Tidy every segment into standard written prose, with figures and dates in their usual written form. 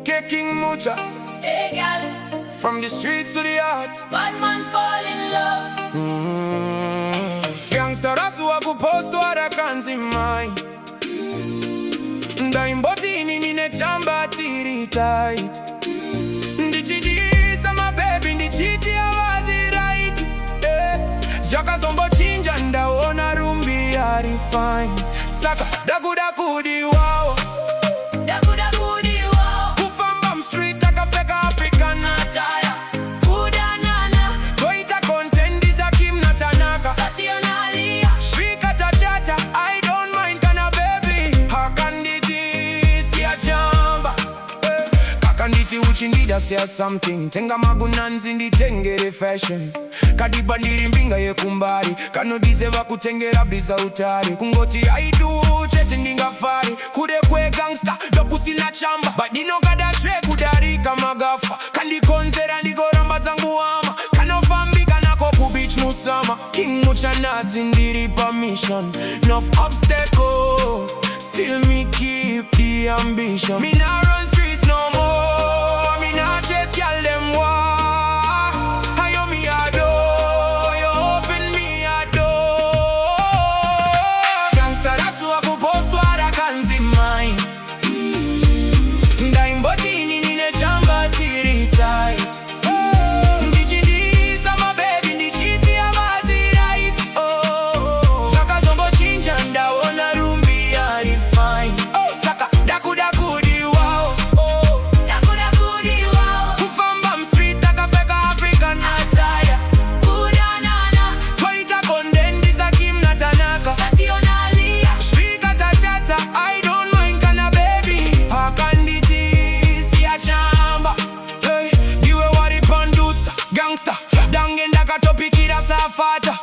UK King Muchah. Hey girl, From the streets to the heart. bad man fall in love. Gangster ReRudo kuposto arakanzimai. Ndaimbotini nine chamba tiri tight. Ndichidisa my baby ndichiti awazi right. Jaka zombo chinja ndaona rumbi ari fine. Saka daku di wow. Nditi uchindida say something. Tenga magunanzi nditengere fashion. Kadiba ndiri mbinga yekumbari. Kanodize vakutengera biza utari. Kungoti aidu chete ndingafari. Kude kwe gangsta dokusina chamba. Badino gada shwe kudarika magafa. Kandikonzera ndigoramba zangu ama. Kanofambika nako kubich musama. King Muchah nasi ndiri permission. Enough obstacle, still me keep the ambition. Me nah run streets no more. Topikira safata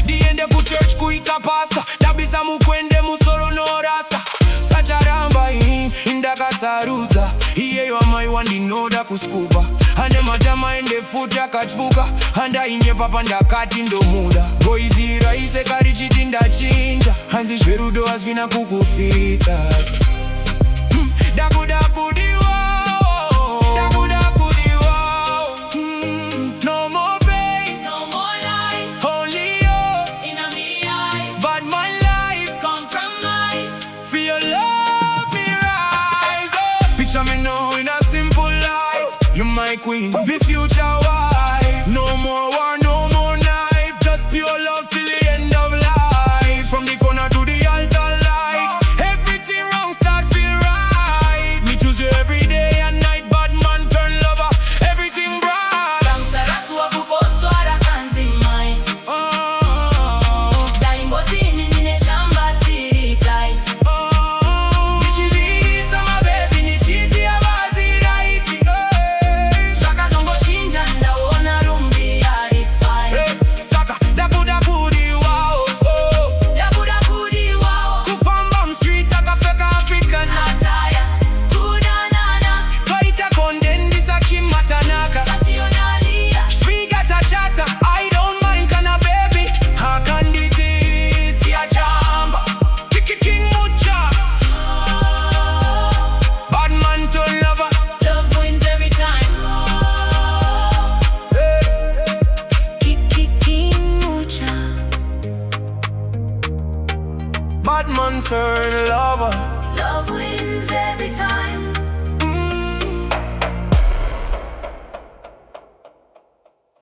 diende ku church kuita pasta dabisa mukwende musoro no rasta sacharamba indakasaruta iyeyo amaiwa ndinoda kuskupa ane matama ende futi akatfuka andainye papa ndakati ndomuda goizira ise karichiti ndachinja hanzi zverudo hazvina kukufita Me know in a simple life, you're my queen, me future